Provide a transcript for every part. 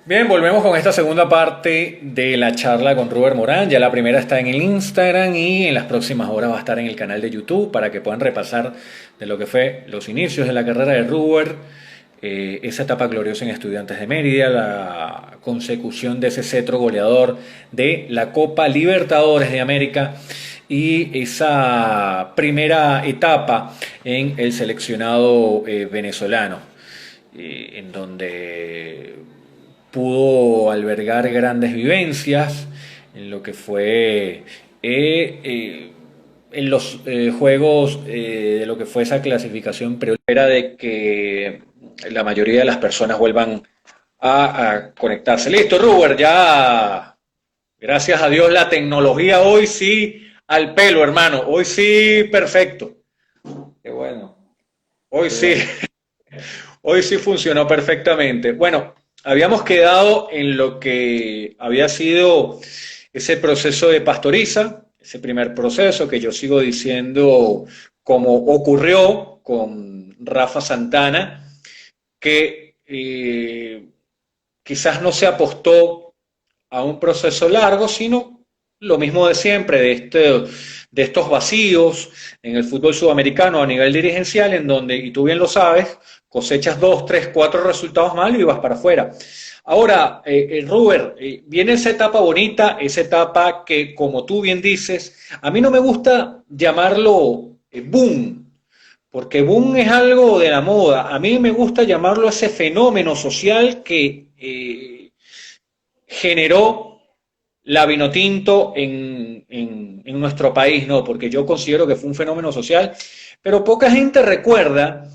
Bien, volvemos con esta segunda parte de la charla con Robert Morán. Ya la primera está en el Instagram y en las próximas horas va a estar en el canal de YouTube para que puedan repasar de lo que fue los inicios de la carrera de Robert, esa etapa gloriosa en Estudiantes de Mérida, la consecución de ese cetro goleador de la Copa Libertadores de América y esa primera etapa en el seleccionado venezolano, en donde pudo albergar grandes vivencias en lo que fue en los juegos de lo que fue esa clasificación, pero era de que la mayoría de las personas vuelvan a conectarse. Listo, Ruber, ya gracias a Dios la tecnología hoy sí al pelo, hermano, hoy sí perfecto, Qué bueno, hoy qué sí. bueno. Hoy sí funcionó perfectamente. Bueno, habíamos quedado en lo que había sido ese proceso de pastoriza, ese primer proceso que yo sigo diciendo como ocurrió con Rafa Santana, que quizás no se apostó a un proceso largo, sino lo mismo de siempre, de estos vacíos en el fútbol sudamericano a nivel dirigencial, en donde, y tú bien lo sabes, cosechas dos, tres, cuatro resultados malos y vas para afuera. Ahora, Ruber, viene esa etapa bonita, esa etapa que, como tú bien dices, a mí no me gusta llamarlo boom, porque boom es algo de la moda. A mí me gusta llamarlo ese fenómeno social que generó la Vinotinto en nuestro país, ¿no? Porque yo considero que fue un fenómeno social, pero poca gente recuerda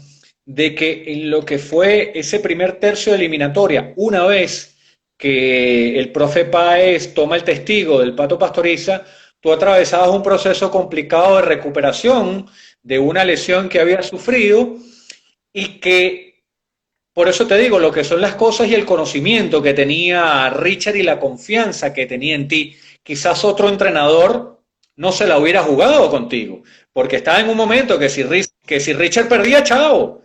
de que en lo que fue ese primer tercio de eliminatoria, una vez que el profe Páez toma el testigo del Pato Pastoriza, tú atravesabas un proceso complicado de recuperación de una lesión que había sufrido y que por eso te digo, lo que son las cosas y el conocimiento que tenía Richard y la confianza que tenía en ti, quizás otro entrenador no se la hubiera jugado contigo, porque estaba en un momento que si Richard perdía, chao.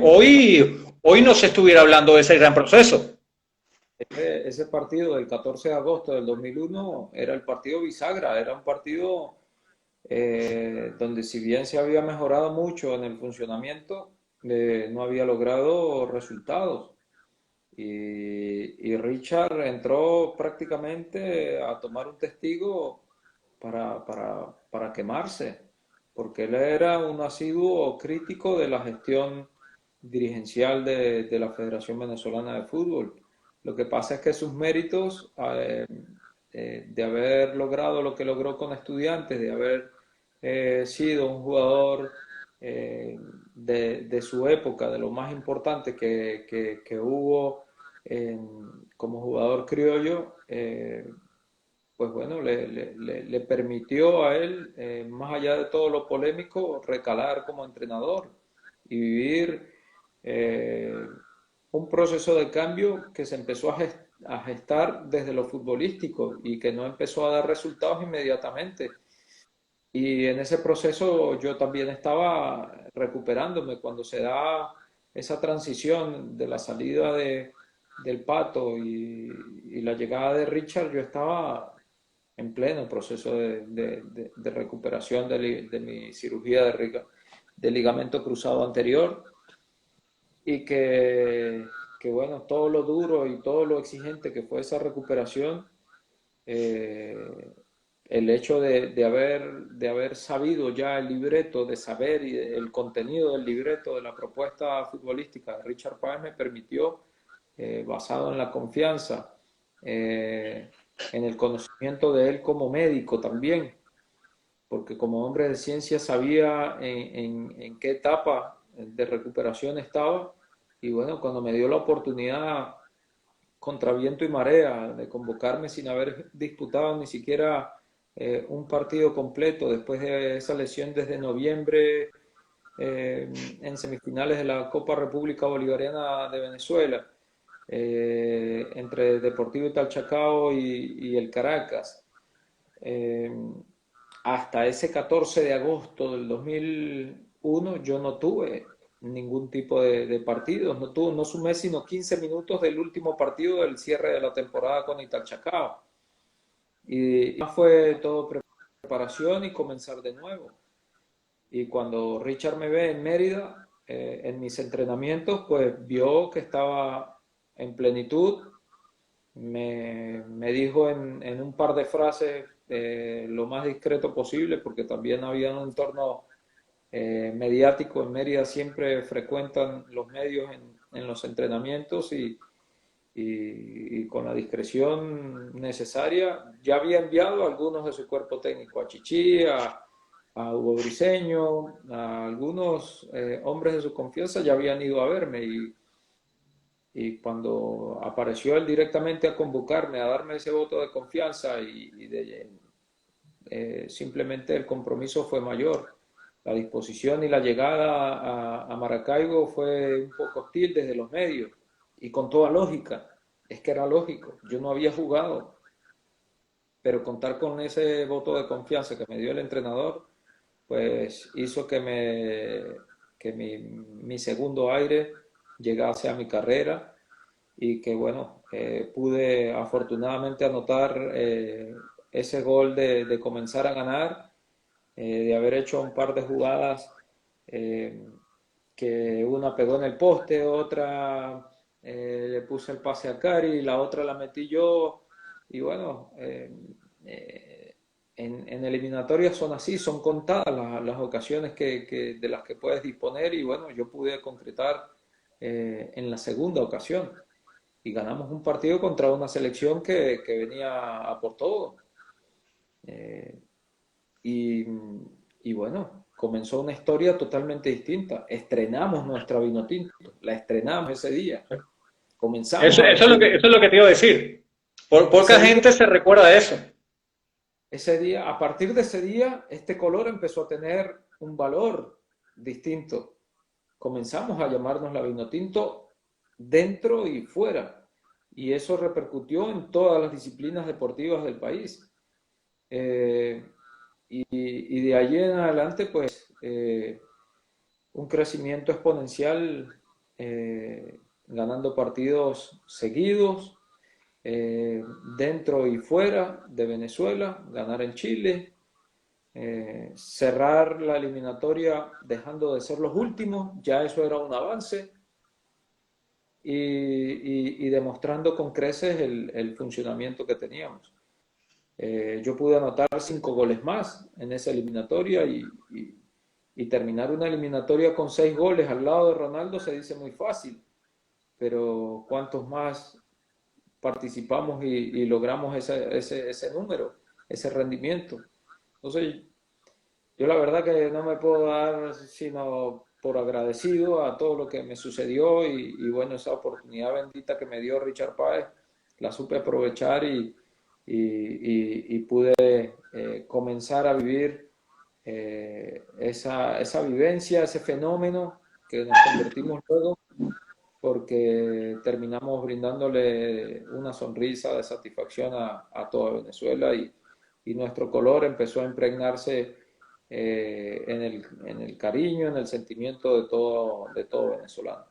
Hoy no se estuviera hablando de ese gran proceso. Ese partido del 14 de agosto del 2001 era el partido bisagra, era un partido donde si bien se había mejorado mucho en el funcionamiento, no había logrado resultados. Y Richard entró prácticamente a tomar un testigo para quemarse, porque él era un asiduo crítico de la gestión dirigencial de la Federación Venezolana de Fútbol. Lo que pasa es que sus méritos de haber logrado lo que logró con Estudiantes, de haber sido un jugador de su época, de lo más importante que hubo como jugador criollo, pues bueno, le permitió a él, más allá de todo lo polémico, recalar como entrenador y vivir eh, un proceso de cambio que se empezó a gestar desde lo futbolístico y que no empezó a dar resultados inmediatamente. Y en ese proceso yo también estaba recuperándome cuando se da esa transición de la salida del Pato y la llegada de Richard. Yo estaba en pleno proceso de recuperación de mi cirugía de ligamento cruzado anterior y que, bueno, todo lo duro y todo lo exigente que fue esa recuperación, eh, el hecho de haber sabido ya el libreto, de saber el contenido del libreto de la propuesta futbolística de Richard Páez me permitió, basado en la confianza, en el conocimiento de él como médico también, porque como hombre de ciencia sabía en qué etapa de recuperación estaba. Y bueno, cuando me dio la oportunidad contra viento y marea de convocarme sin haber disputado ni siquiera un partido completo después de esa lesión desde noviembre, en semifinales de la Copa República Bolivariana de Venezuela, entre Deportivo Italchacao y el Caracas. Eh, Hasta ese 14 de agosto del 2001 yo ningún tipo de partidos. No sumé sino 15 minutos del último partido del cierre de la temporada con Italchacao. Y fue todo preparación y comenzar de nuevo. Y cuando Richard me ve en Mérida, en mis entrenamientos, pues vio que estaba en plenitud. Me dijo en un par de frases lo más discreto posible, porque también había un entorno mediático en Mérida, siempre frecuentan los medios en los entrenamientos y con la discreción necesaria. Ya había enviado a algunos de su cuerpo técnico, a Chichi, a Hugo Briseño, a algunos hombres de su confianza ya habían ido a verme y cuando apareció él directamente a convocarme, a darme ese voto de confianza simplemente el compromiso fue mayor. La disposición y la llegada a Maracaibo fue un poco hostil desde los medios y con toda lógica. Es que era lógico. Yo no había jugado, pero contar con ese voto de confianza que me dio el entrenador, pues hizo que mi segundo aire llegase a mi carrera y que, bueno, pude afortunadamente anotar ese gol de comenzar a ganar, de haber hecho un par de jugadas eh, que una pegó en el poste, otra le puse el pase a Cari, la otra la metí yo, y bueno, en eliminatorias son así, son contadas las ocasiones de las que puedes disponer, y bueno, yo pude concretar en la segunda ocasión, y ganamos un partido contra una selección que venía a por todo. Eh, y, y bueno, comenzó una historia totalmente distinta. Estrenamos nuestra Vinotinto, la estrenamos ese día. Comenzamos a vestir. Eso es lo que te iba a decir. Poca Ese día, gente se recuerda de eso. ese día, a partir de ese día, este color empezó a tener un valor distinto. Comenzamos a llamarnos la Vinotinto dentro y fuera. Y eso repercutió en todas las disciplinas deportivas del país. Eh, y de allí en adelante, pues, un crecimiento exponencial, ganando partidos seguidos, dentro y fuera de Venezuela, ganar en Chile, cerrar la eliminatoria dejando de ser los últimos, ya eso era un avance, y demostrando con creces el funcionamiento que teníamos. Yo pude anotar 5 goles más en esa eliminatoria y terminar una eliminatoria con 6 goles al lado de Ronaldo se dice muy fácil, pero ¿cuántos más participamos y logramos ese número, ese rendimiento? Entonces, yo la verdad que no me puedo dar sino por agradecido a todo lo que me sucedió y bueno, esa oportunidad bendita que me dio Richard Páez, la supe aprovechar y pude comenzar a vivir esa vivencia, ese fenómeno que nos convertimos luego porque terminamos brindándole una sonrisa de satisfacción a toda Venezuela y nuestro color empezó a impregnarse en el cariño, en el sentimiento de todo venezolano.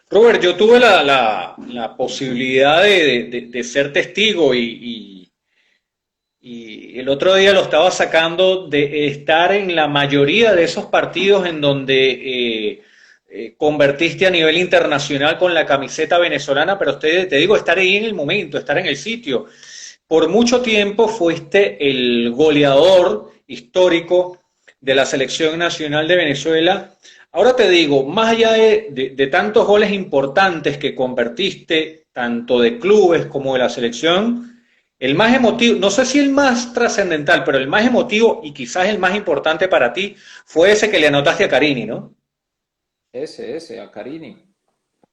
Robert, yo tuve la posibilidad de ser testigo y el otro día lo estaba sacando de estar en la mayoría de esos partidos en donde convertiste a nivel internacional con la camiseta venezolana, pero te digo, estar ahí en el momento, estar en el sitio. Por mucho tiempo fuiste el goleador histórico de la selección nacional de Venezuela. Ahora te digo, más allá de tantos goles importantes que convertiste, tanto de clubes como de la selección, el más emotivo, no sé si el más trascendental, pero el más emotivo y quizás el más importante para ti fue ese que le anotaste a Carini, ¿no? A Carini.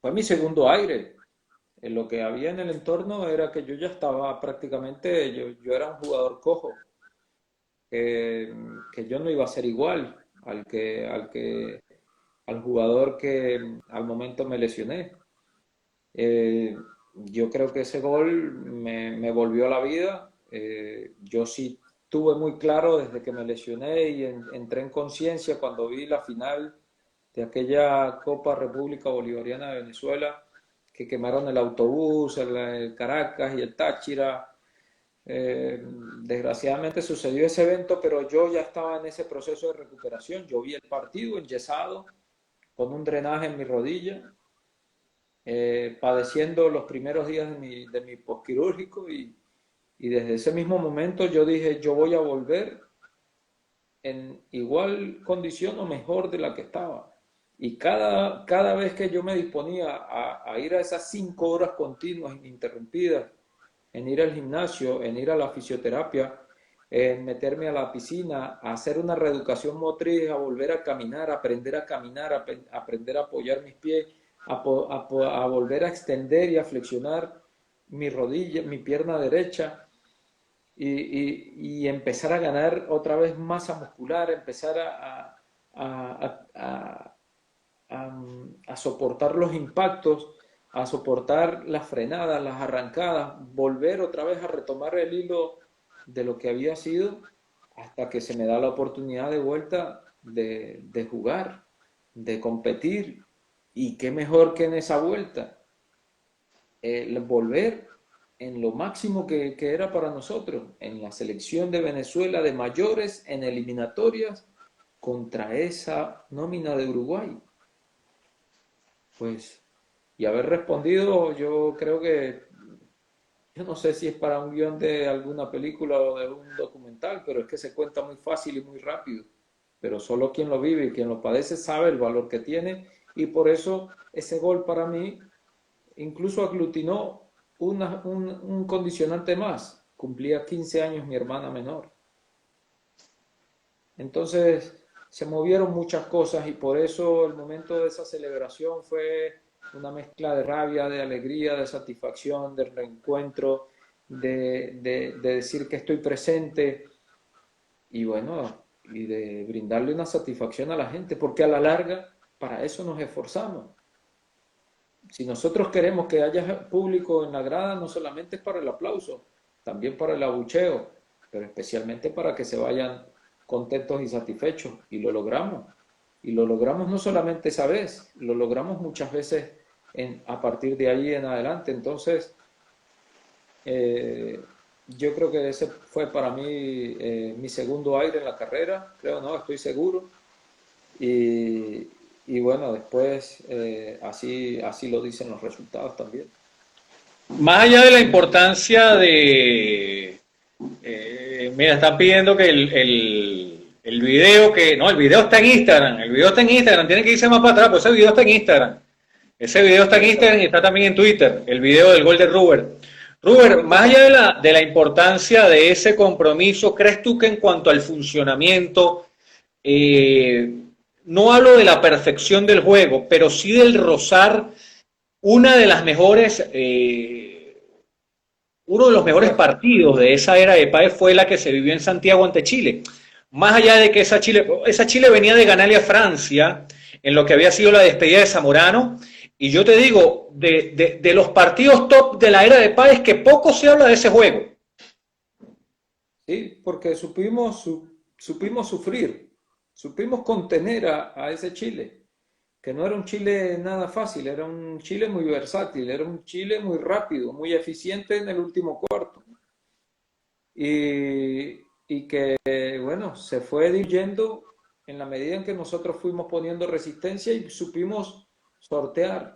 Fue mi segundo aire. Lo que había en el entorno era que yo ya estaba prácticamente, yo era un jugador cojo, que yo no iba a ser igual al jugador que al momento me lesioné. Yo creo que ese gol me volvió a la vida. Yo sí tuve muy claro desde que me lesioné y entré en conciencia cuando vi la final de aquella Copa República Bolivariana de Venezuela, que quemaron el autobús, el Caracas y el Táchira. Desgraciadamente sucedió ese evento, pero yo ya estaba en ese proceso de recuperación. Yo vi el partido enyesado, con un drenaje en mi rodilla, padeciendo los primeros días de mi postquirúrgico y desde ese mismo momento yo dije, yo voy a volver en igual condición o mejor de la que estaba. Y cada vez que yo me disponía a ir a esas 5 horas continuas, ininterrumpidas, en ir al gimnasio, en ir a la fisioterapia, en meterme a la piscina, a hacer una reeducación motriz, a volver a caminar, a caminar, a aprender a apoyar mis pies, a volver a extender y a flexionar mi rodilla, mi pierna derecha y empezar a ganar otra vez masa muscular, empezar a soportar los impactos, a soportar las frenadas, las arrancadas, volver otra vez a retomar el hilo de lo que había sido hasta que se me da la oportunidad de vuelta de jugar, de competir. Y qué mejor que en esa vuelta, volver en lo máximo que era para nosotros, en la selección de Venezuela de mayores, en eliminatorias, contra esa nómina de Uruguay. Pues, y haber respondido, yo creo que, yo no sé si es para un guión de alguna película o de un documental, pero es que se cuenta muy fácil y muy rápido. Pero solo quien lo vive y quien lo padece sabe el valor que tiene, y por eso ese gol para mí incluso aglutinó un condicionante más. Cumplía 15 años mi hermana menor. Entonces se movieron muchas cosas y por eso el momento de esa celebración fue una mezcla de rabia, de alegría, de satisfacción, de reencuentro, de decir que estoy presente y bueno, y de brindarle una satisfacción a la gente, porque a la larga para eso nos esforzamos. Si nosotros queremos que haya público en la grada, no solamente es para el aplauso, también para el abucheo, pero especialmente para que se vayan contentos y satisfechos. Y lo logramos. Y lo logramos no solamente esa vez, lo logramos muchas veces a partir de ahí en adelante. Entonces, yo creo que ese fue para mí mi segundo aire en la carrera, creo, no, estoy seguro. Y, y bueno, después así lo dicen los resultados también. Más allá de la importancia de... mira, están pidiendo que el video que... No, el video está en Instagram. El video está en Instagram. Tienen que irse más para atrás, pues ese video está en Instagram. Ese video está en Instagram y está también en Twitter. El video del gol de Ruber. Ruber, más allá de la importancia de ese compromiso, ¿crees tú que en cuanto al funcionamiento, no hablo de la perfección del juego, pero sí del rozar una de las mejores... uno de los mejores partidos de esa era de Páez fue la que se vivió en Santiago ante Chile. Más allá de que esa Chile venía de ganarle a Francia en lo que había sido la despedida de Zamorano. Y yo te digo, de los partidos top de la era de Páez, que poco se habla de ese juego. Sí, porque supimos sufrir, supimos contener a ese Chile, que no era un Chile nada fácil, era un Chile muy versátil, era un Chile muy rápido, muy eficiente en el último cuarto. Y que, bueno, se fue diluyendo en la medida en que nosotros fuimos poniendo resistencia y supimos sortear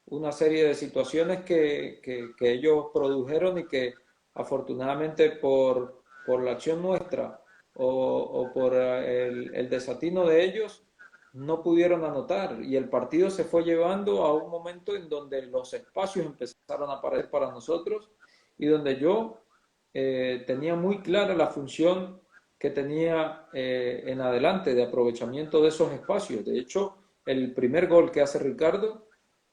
una serie de situaciones que ellos produjeron y que afortunadamente por la acción nuestra o por el desatino de ellos no pudieron anotar y el partido se fue llevando a un momento en donde los espacios empezaron a aparecer para nosotros y donde yo tenía muy clara la función que tenía en adelante de aprovechamiento de esos espacios. De hecho, el primer gol que hace Ricardo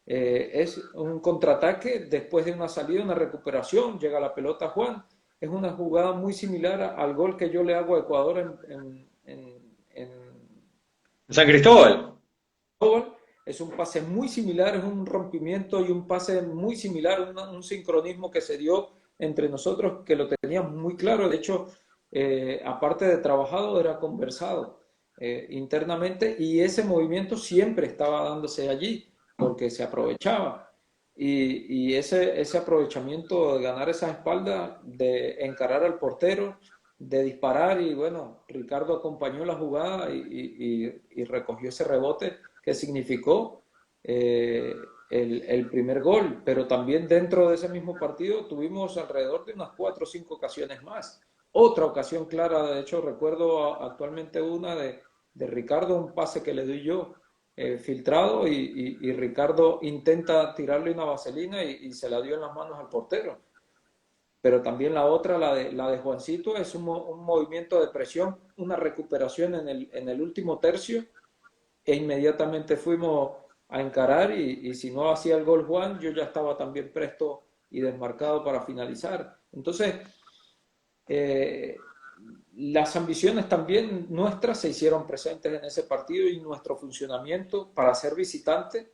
es un contraataque después de una salida, una recuperación, llega la pelota a Juan. Es una jugada muy similar al gol que yo le hago a Ecuador en San Cristóbal. Es un pase muy similar, es un rompimiento y un pase muy similar, un sincronismo que se dio entre nosotros que lo teníamos muy claro. De hecho, aparte de trabajado, era conversado. internamente, y ese movimiento siempre estaba dándose allí porque se aprovechaba. Y ese aprovechamiento de ganar esa espalda, de encarar al portero, de disparar, y bueno, Ricardo acompañó la jugada y recogió ese rebote que significó el primer gol, pero también dentro de ese mismo partido tuvimos alrededor de unas 4 o 5 ocasiones más. Otra ocasión clara, de hecho recuerdo actualmente una de Ricardo, un pase que le doy yo, filtrado, y Ricardo intenta tirarle una vaselina y se la dio en las manos al portero. Pero también la otra, la de Juancito, es un movimiento de presión, una recuperación en el último tercio, e inmediatamente fuimos a encarar, y si no hacía el gol Juan, yo ya estaba también presto y desmarcado para finalizar. Entonces, eh, las ambiciones también nuestras se hicieron presentes en ese partido, y nuestro funcionamiento para ser visitante,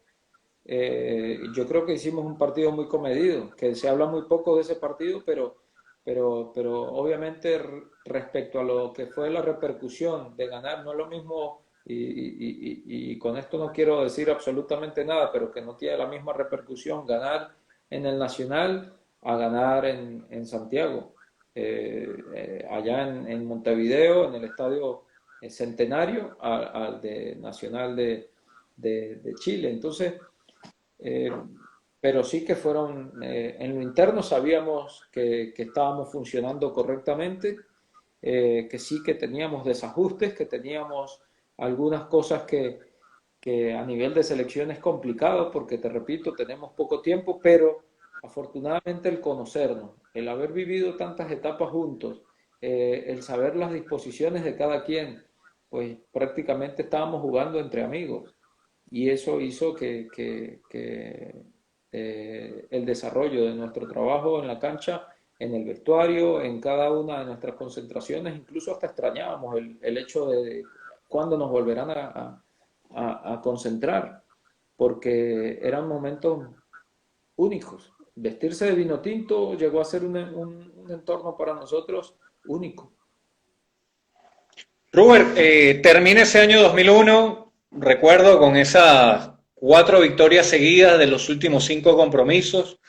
yo creo que hicimos un partido muy comedido, que se habla muy poco de ese partido, pero obviamente respecto a lo que fue la repercusión de ganar, no es lo mismo, y con esto no quiero decir absolutamente nada, pero que no tiene la misma repercusión ganar en el Nacional a ganar en Santiago, allá en Montevideo, en el Estadio Centenario, al de Nacional de Chile. Entonces, eh, pero sí que fueron, en lo interno sabíamos que estábamos funcionando correctamente, que sí que teníamos desajustes, que teníamos algunas cosas que a nivel de selección es complicado, porque te repito, tenemos poco tiempo, pero afortunadamente el conocernos, el haber vivido tantas etapas juntos, el saber las disposiciones de cada quien, pues prácticamente estábamos jugando entre amigos, y eso hizo que el desarrollo de nuestro trabajo en la cancha, en el vestuario, en cada una de nuestras concentraciones, incluso hasta extrañábamos el hecho de cuándo nos volverán a concentrar, porque eran momentos únicos. Vestirse de vino tinto llegó a ser un entorno para nosotros único. Robert, termina ese año 2001, recuerdo, con esas 4 victorias seguidas de los últimos 5 compromisos.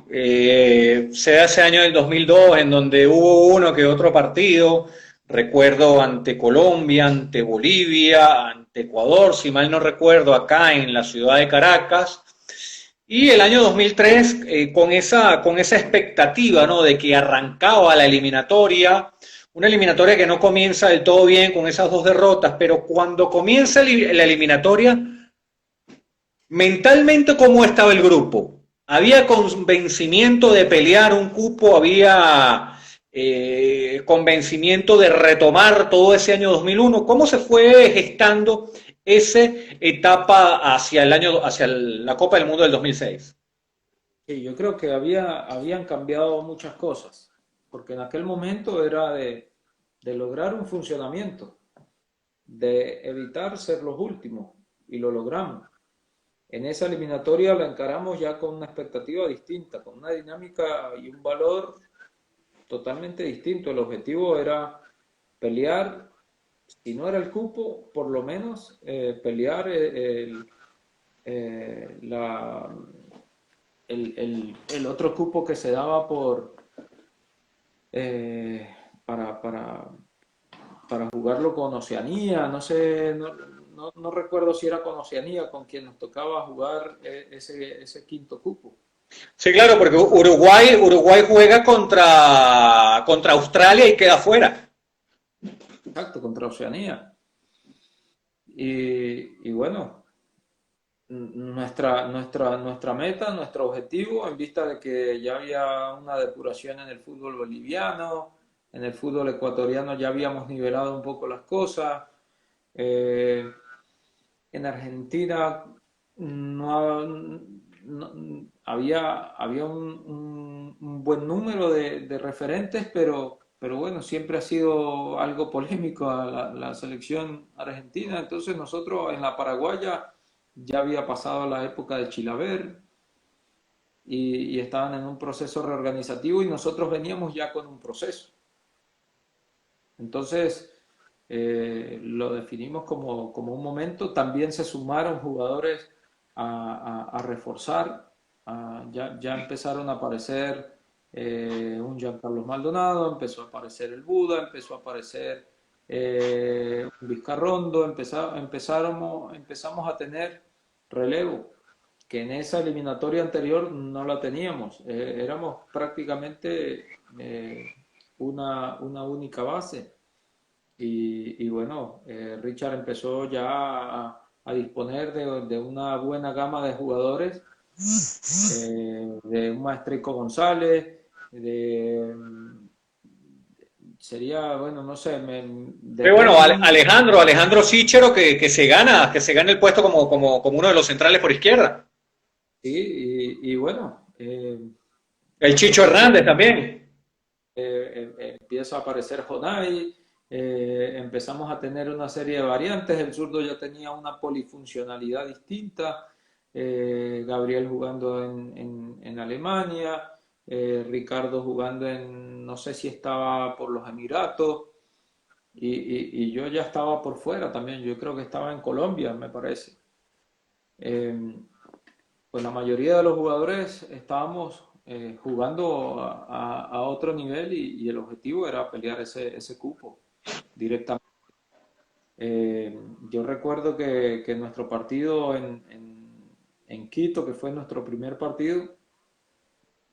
Se da ese año del 2002 en donde hubo uno que otro partido, recuerdo ante Colombia, ante Bolivia, ante Ecuador, si mal no recuerdo, acá en la ciudad de Caracas. Y el año 2003, con esa expectativa, ¿no?, de que arrancaba la eliminatoria, una eliminatoria que no comienza del todo bien con esas 2 derrotas, pero cuando comienza la eliminatoria, mentalmente, ¿cómo estaba el grupo? ¿Había convencimiento de pelear un cupo? ¿Había convencimiento de retomar todo ese año 2001? ¿Cómo se fue gestando esa etapa hacia la Copa del Mundo del 2006? Sí, yo creo que habían cambiado muchas cosas, porque en aquel momento era de lograr un funcionamiento, de evitar ser los últimos, y lo logramos. En esa eliminatoria la encaramos ya con una expectativa distinta, con una dinámica y un valor totalmente distinto. El objetivo era pelear, si no era el cupo, por lo menos pelear la, el otro cupo que se daba eh, para, para, para jugarlo con Oceanía, no sé, no recuerdo si era con Oceanía con quien nos tocaba jugar ese quinto cupo. Sí, claro, porque Uruguay juega contra Australia y queda fuera. Exacto, contra Oceanía. Y bueno, nuestra meta, nuestro objetivo, en vista de que ya había una depuración en el fútbol boliviano, en el fútbol ecuatoriano ya habíamos nivelado un poco las cosas. eh, en Argentina no, había un buen número de referentes, pero bueno, siempre ha sido algo polémico a la selección argentina. Entonces nosotros en la Paraguaya ya había pasado la época de Chilaver, y estaban en un proceso reorganizativo, y nosotros veníamos ya con un proceso. Entonces, lo definimos como un momento. También se sumaron jugadores a reforzar, ya empezaron a aparecer un Giancarlo Maldonado, empezó a aparecer el Buda, empezó a aparecer un Vizcarrondo, empezamos a tener relevo, que en esa eliminatoria anterior no la teníamos. Éramos prácticamente una única base. Y bueno, Richard empezó ya a disponer de una buena gama de jugadores, de un Maestrico González, sería, bueno, no sé, de Pero bueno, Kevin. Alejandro Sichero que se gana el puesto como uno de los centrales por izquierda. Sí, y bueno, El otros Chicho Hernández fichajes, también. empieza a aparecer Jonay, empezamos a tener una serie de variantes, el zurdo ya tenía una polifuncionalidad distinta, Gabriel jugando en Alemania, Ricardo jugando no sé si estaba por los Emiratos, y yo ya estaba por fuera también, yo creo que estaba en Colombia, me parece. Eh, pues la mayoría de los jugadores estábamos jugando a otro nivel y el objetivo era pelear ese cupo directamente. Yo recuerdo que nuestro partido en Quito, que fue nuestro primer partido,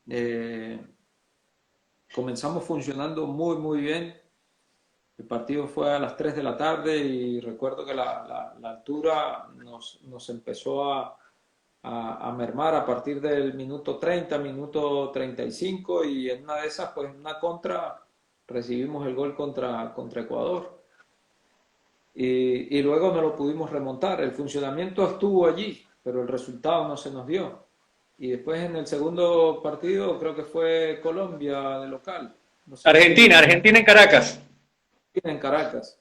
eh, comenzamos funcionando muy bien. El partido fue a las 3 de la tarde y recuerdo que la altura nos empezó a mermar a partir del minuto 30, minuto 35 y en una de esas, pues en una contra, recibimos el gol contra Ecuador. Y luego no lo pudimos remontar. El funcionamiento estuvo allí, pero el resultado no se nos dio. Y después en el segundo partido, creo que fue Colombia de local. No sé si Argentina en Caracas. en Caracas.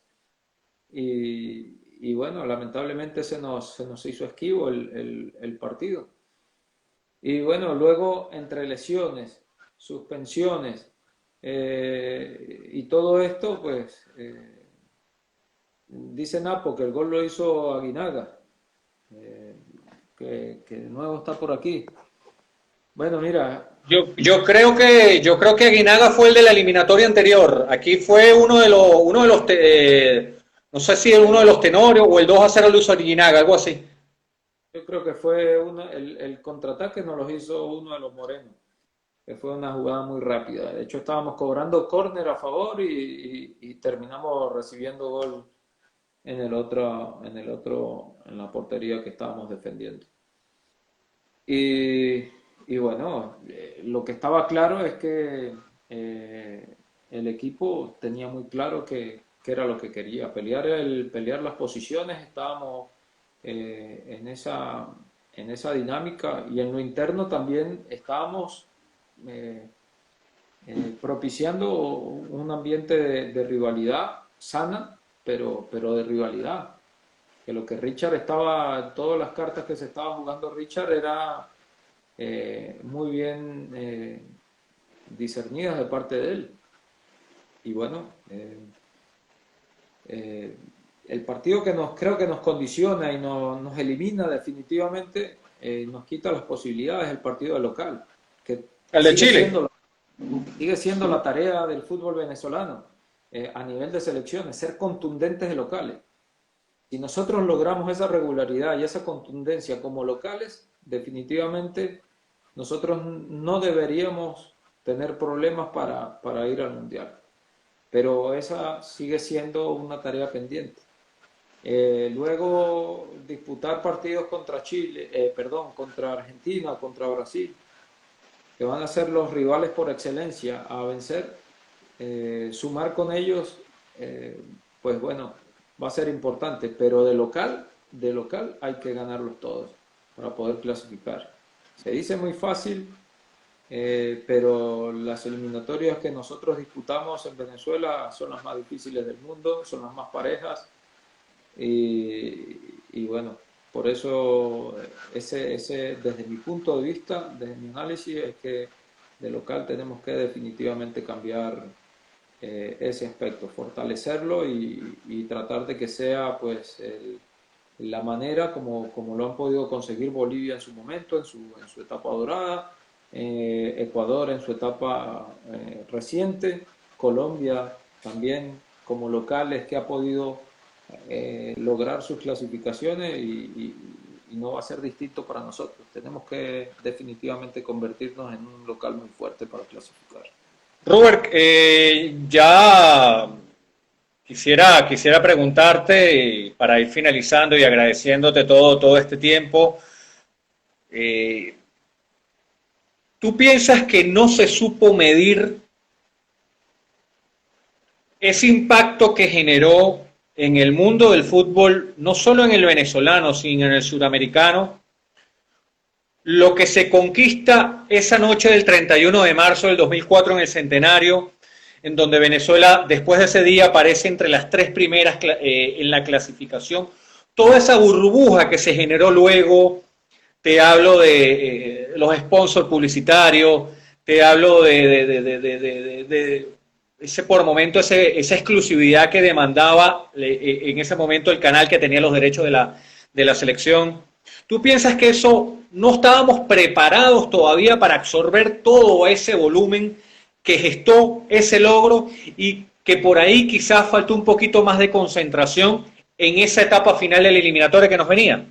Y bueno, lamentablemente se nos hizo esquivo el partido. Y bueno, luego entre lesiones, suspensiones y todo esto, pues dice Napo que el gol lo hizo Aguinaga, eh, que de nuevo está por aquí. Bueno, mira, Yo creo que Aguinaga fue el de la eliminatoria anterior. Aquí fue uno de los no sé si uno de los tenores o el 2-0 lo hizo Aguinaga, algo así. yo creo que fue el contraataque nos lo hizo uno de los morenos, que fue una jugada muy rápida. De hecho, estábamos cobrando córner a favor y terminamos recibiendo gol en la portería que estábamos defendiendo. Y, y bueno, lo que estaba claro es que el equipo tenía muy claro que era lo que quería, pelear las posiciones, estábamos en esa dinámica y en lo interno también estábamos eh, propiciando un ambiente de rivalidad sana, pero de rivalidad. Que lo que Richard estaba, todas las cartas que se estaba jugando Richard era muy bien discernidas de parte de él. Y bueno, eh, el partido que creo que nos condiciona y nos elimina definitivamente, nos quita las posibilidades el partido de local, que El de sigue Chile. siendo, sigue siendo la tarea del fútbol venezolano a nivel de selecciones, ser contundentes de locales. Si nosotros logramos esa regularidad y esa contundencia como locales, definitivamente nosotros no deberíamos tener problemas para ir al Mundial. Pero esa sigue siendo una tarea pendiente. Luego disputar partidos contra Chile, perdón, contra Argentina, contra Brasil, que van a ser los rivales por excelencia a vencer, sumar con ellos, pues bueno, va a ser importante, pero de local hay que ganarlos todos para poder clasificar. Se dice muy fácil, pero las eliminatorias que nosotros disputamos en Venezuela son las más difíciles del mundo, son las más parejas y bueno, por eso desde mi punto de vista, desde mi análisis, es que de local tenemos que definitivamente cambiar ese aspecto, fortalecerlo y tratar de que sea pues la manera como lo han podido conseguir Bolivia en su momento, en su etapa dorada, Ecuador en su etapa reciente, Colombia también como locales que ha podido lograr sus clasificaciones y no va a ser distinto para nosotros. Tenemos que definitivamente convertirnos en un local muy fuerte para clasificar. Robert, ya quisiera preguntarte, para ir finalizando y agradeciéndote todo este tiempo, eh, ¿tú piensas que no se supo medir ese impacto que generó en el mundo del fútbol, no solo en el venezolano, sino en el sudamericano, lo que se conquista esa noche del 31 de marzo del 2004 en el Centenario, en donde Venezuela después de ese día aparece entre las tres primeras en la clasificación? Toda esa burbuja que se generó luego, te hablo de los sponsors publicitarios, te hablo de ese por momento, esa exclusividad que demandaba en ese momento el canal que tenía los derechos de la selección. ¿Tú piensas que eso no estábamos preparados todavía para absorber todo ese volumen que gestó ese logro y que por ahí quizás faltó un poquito más de concentración en esa etapa final del eliminatorio que nos venía?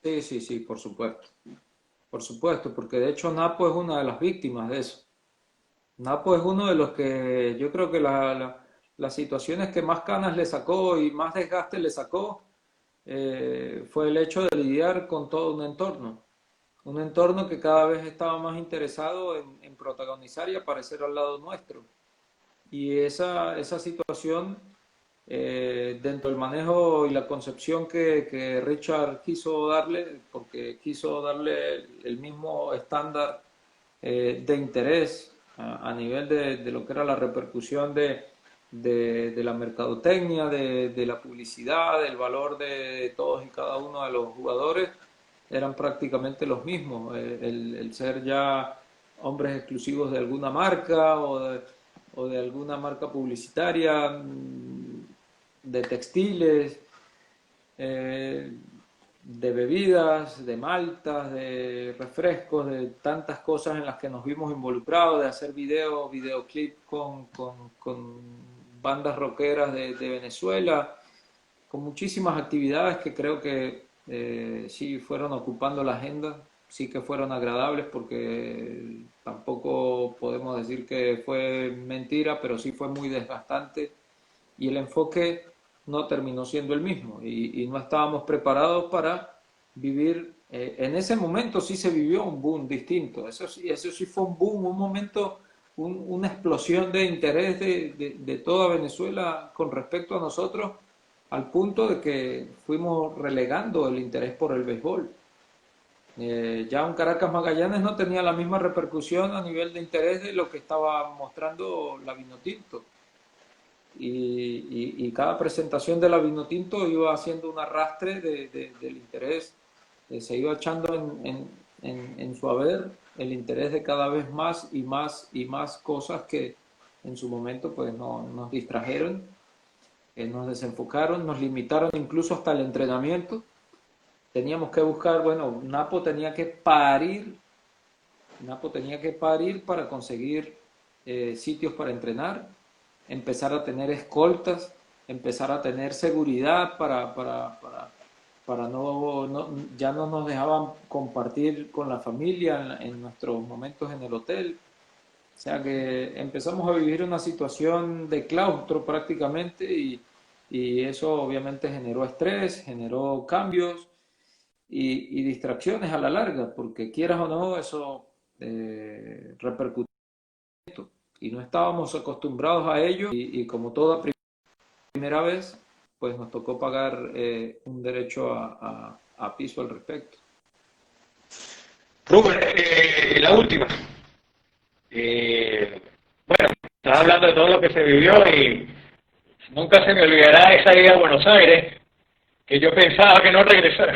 Sí, sí, sí, por supuesto, porque de hecho Napo es una de las víctimas de eso. Napo es uno de los que yo creo que las situaciones que más canas le sacó y más desgaste le sacó fue el hecho de lidiar con todo un entorno que cada vez estaba más interesado en protagonizar y aparecer al lado nuestro. Y esa situación, dentro del manejo y la concepción que Richard quiso darle, porque quiso darle el mismo estándar de interés a nivel de lo que era la repercusión de la mercadotecnia, de la publicidad, del valor de todos y cada uno de los jugadores, eran prácticamente los mismos. El ser ya hombres exclusivos de alguna marca o de alguna marca publicitaria, de textiles, de bebidas, de maltas, de refrescos, de tantas cosas en las que nos vimos involucrados, de hacer videoclip con bandas rockeras de Venezuela, con muchísimas actividades que creo que sí fueron ocupando la agenda, sí que fueron agradables porque tampoco podemos decir que fue mentira, pero sí fue muy desgastante y el enfoque no terminó siendo el mismo y no estábamos preparados para vivir. En ese momento sí se vivió un boom distinto, eso sí fue un boom, un momento, una explosión de interés de toda Venezuela con respecto a nosotros, al punto de que fuimos relegando el interés por el béisbol. Ya un Caracas Magallanes no tenía la misma repercusión a nivel de interés de lo que estaba mostrando la Vinotinto. Y cada presentación de la Vinotinto iba haciendo un arrastre del interés, se iba echando en su haber el interés de cada vez más y más y más cosas que en su momento pues nos distrajeron, nos desenfocaron, nos limitaron incluso hasta el entrenamiento. Teníamos que buscar, bueno, Napo tenía que parir para conseguir sitios para entrenar, empezar a tener escoltas, empezar a tener seguridad para ya no nos dejaban compartir con la familia en nuestros momentos en el hotel. O sea que empezamos a vivir una situación de claustro prácticamente y eso obviamente generó estrés, generó cambios y distracciones a la larga, porque quieras o no, eso repercutió y no estábamos acostumbrados a ello y como toda primera vez, pues nos tocó pagar un derecho a piso al respecto. Rubén, la última. Bueno, estás hablando de todo lo que se vivió y nunca se me olvidará esa ida a Buenos Aires, que yo pensaba que no regresaba,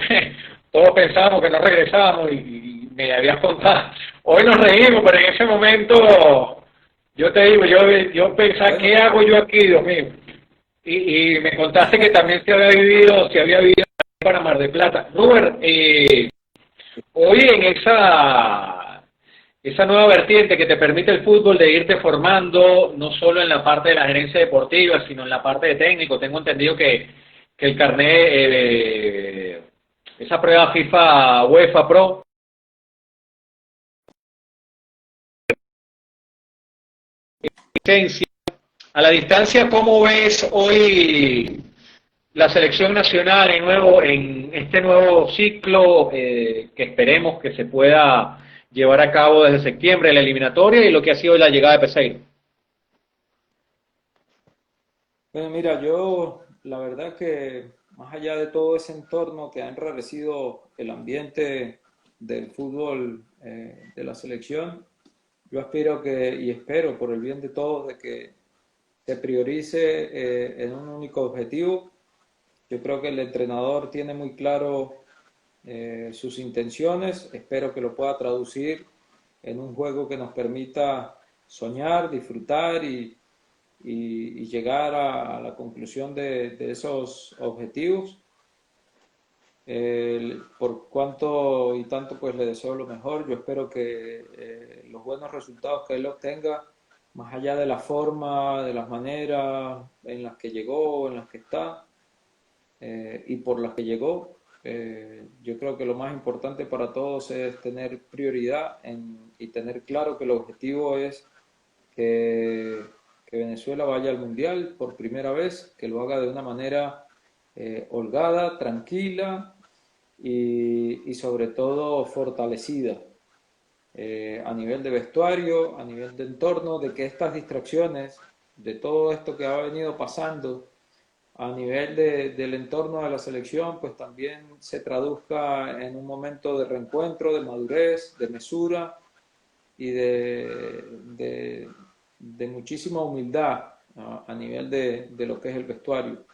todos pensábamos que no regresábamos y me habías contado. Hoy nos reímos, pero en ese momento Yo te digo, yo pensaba, ¿qué hago yo aquí, Dios mío? Y me contaste que también se había vivido para Mar de Plata. Robert, hoy en esa nueva vertiente que te permite el fútbol de irte formando, no solo en la parte de la gerencia deportiva, sino en la parte de técnico, tengo entendido que el carnet, esa prueba FIFA UEFA Pro, licencia. A la distancia, ¿cómo ves hoy la selección nacional en este nuevo ciclo que esperemos que se pueda llevar a cabo desde septiembre, la eliminatoria y lo que ha sido la llegada de Peseiro? Bueno, mira, yo la verdad que más allá de todo ese entorno que ha enrarecido el ambiente del fútbol de la selección, yo aspiro y espero por el bien de todos de que se priorice en un único objetivo. Yo creo que el entrenador tiene muy claro sus intenciones, espero que lo pueda traducir en un juego que nos permita soñar, disfrutar y llegar a la conclusión de esos objetivos. Por cuanto y tanto pues le deseo lo mejor, yo espero que los buenos resultados que él obtenga, más allá de la forma, de las maneras en las que llegó, en las que está y por las que llegó, yo creo que lo más importante para todos es tener prioridad y tener claro que el objetivo es que, que Venezuela vaya al Mundial por primera vez, que lo haga de una manera holgada, tranquila y sobre todo fortalecida a nivel de vestuario, a nivel de entorno, de que estas distracciones, de todo esto que ha venido pasando a nivel del entorno de la selección, pues también se traduzca en un momento de reencuentro, de madurez, de mesura y de muchísima humildad a nivel de lo que es el vestuario.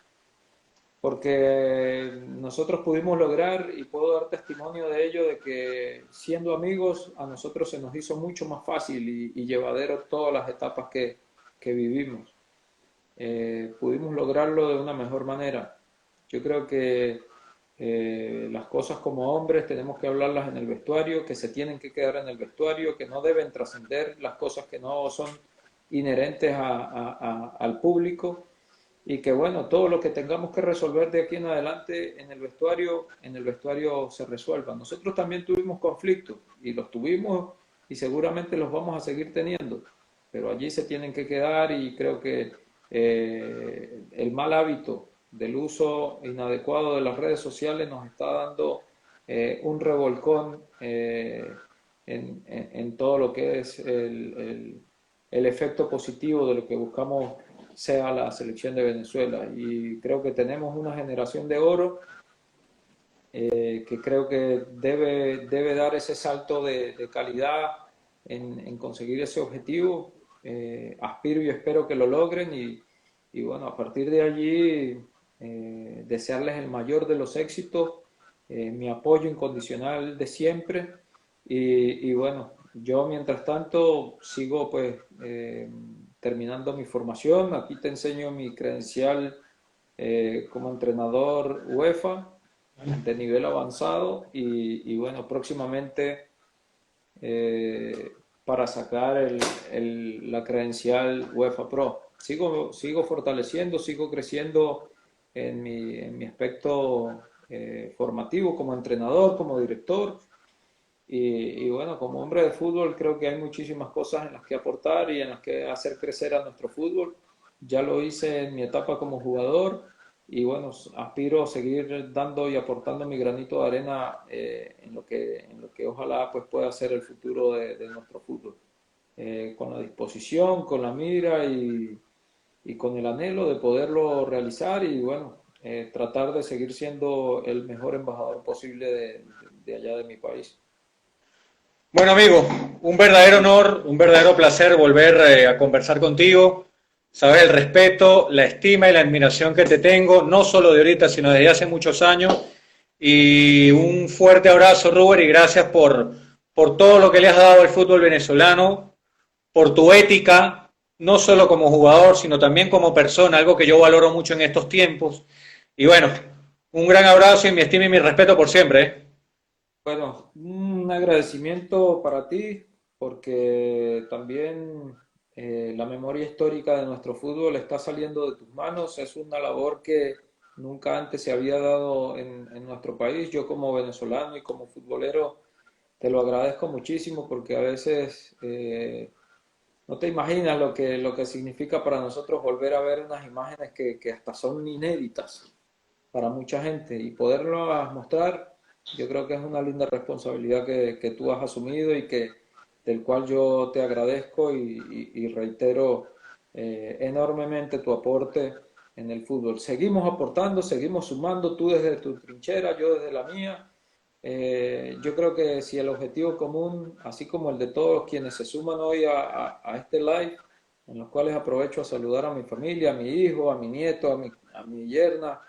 Porque nosotros pudimos lograr, y puedo dar testimonio de ello, de que siendo amigos a nosotros se nos hizo mucho más fácil y llevadero todas las etapas que vivimos. Pudimos lograrlo de una mejor manera. Yo creo que las cosas como hombres tenemos que hablarlas en el vestuario, que se tienen que quedar en el vestuario, que no deben trascender las cosas que no son inherentes al público y que bueno, todo lo que tengamos que resolver de aquí en adelante en el vestuario se resuelva. Nosotros también tuvimos conflictos y los tuvimos y seguramente los vamos a seguir teniendo, pero allí se tienen que quedar y creo que el mal hábito del uso inadecuado de las redes sociales nos está dando un revolcón en todo lo que es el efecto positivo de lo que buscamos sea la selección de Venezuela. Y creo que tenemos una generación de oro que creo que debe dar ese salto de calidad en conseguir ese objetivo. Aspiro y espero que lo logren y bueno, a partir de allí desearles el mayor de los éxitos, mi apoyo incondicional de siempre y bueno, yo mientras tanto sigo pues terminando mi formación. Aquí te enseño mi credencial como entrenador UEFA de nivel avanzado y bueno, próximamente para sacar la credencial UEFA Pro. Sigo fortaleciendo, sigo creciendo en mi aspecto formativo como entrenador, como director. Y bueno, como hombre de fútbol creo que hay muchísimas cosas en las que aportar y en las que hacer crecer a nuestro fútbol. Ya lo hice en mi etapa como jugador y bueno, aspiro a seguir dando y aportando mi granito de arena en lo que ojalá pues pueda ser el futuro de nuestro fútbol. Con la disposición, con la mira y con el anhelo de poderlo realizar y bueno, tratar de seguir siendo el mejor embajador posible de allá de mi país. Bueno, amigo, un verdadero honor, un verdadero placer volver a conversar contigo. Sabes el respeto, la estima y la admiración que te tengo, no solo de ahorita, sino desde hace muchos años. Y un fuerte abrazo, Robert, y gracias por todo lo que le has dado al fútbol venezolano, por tu ética, no solo como jugador, sino también como persona, algo que yo valoro mucho en estos tiempos. Y bueno, un gran abrazo y mi estima y mi respeto por siempre, ¿eh? Bueno, un agradecimiento para ti porque también la memoria histórica de nuestro fútbol está saliendo de tus manos. Es una labor que nunca antes se había dado en nuestro país. Yo como venezolano y como futbolero te lo agradezco muchísimo porque a veces no te imaginas lo que significa para nosotros volver a ver unas imágenes que hasta son inéditas para mucha gente y poderlo mostrar, yo creo que es una linda responsabilidad que tú has asumido y del cual yo te agradezco y reitero enormemente tu aporte en el fútbol. Seguimos aportando, seguimos sumando, tú desde tu trinchera, yo desde la mía. Yo creo que si el objetivo común, así como el de todos quienes se suman hoy a este live, en los cuales aprovecho a saludar a mi familia, a mi hijo, a mi nieto, a mi yerna,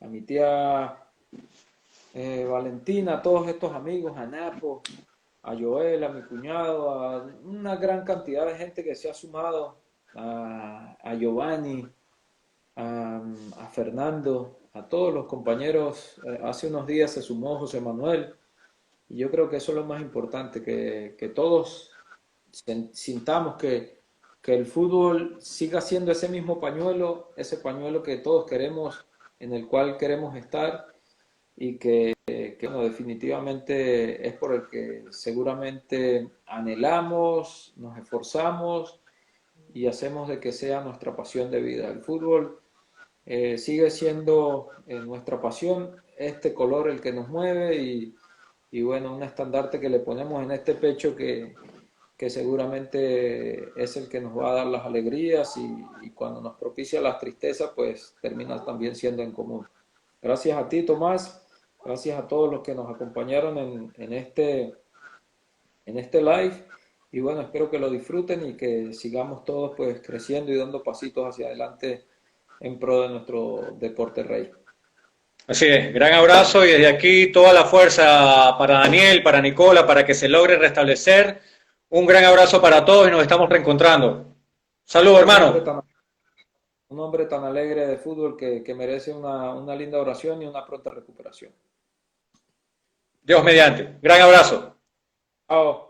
a mi tía Valentina, a todos estos amigos, a Napo, a Joel, a mi cuñado, a una gran cantidad de gente que se ha sumado, a Giovanni, a Fernando, a todos los compañeros. Hace unos días se sumó José Manuel, y yo creo que eso es lo más importante, que todos sintamos que el fútbol siga siendo ese mismo pañuelo, ese pañuelo que todos queremos, en el cual queremos estar y bueno, definitivamente es por el que seguramente anhelamos, nos esforzamos y hacemos de que sea nuestra pasión de vida. El fútbol sigue siendo nuestra pasión, este color el que nos mueve y bueno, un estandarte que le ponemos en este pecho que seguramente es el que nos va a dar las alegrías y cuando nos propicia las tristezas, pues termina también siendo en común. Gracias a ti, Tomás. Gracias a todos los que nos acompañaron en este live. Y bueno, espero que lo disfruten y que sigamos todos pues creciendo y dando pasitos hacia adelante en pro de nuestro deporte rey. Así es, gran abrazo y desde aquí toda la fuerza para Daniel, para Nicola, para que se logre restablecer. Un gran abrazo para todos y nos estamos reencontrando. Saludos, Un hombre hermano. tan, un hombre tan alegre de fútbol que merece una linda oración y una pronta recuperación. Dios mediante. Gran abrazo. Chao.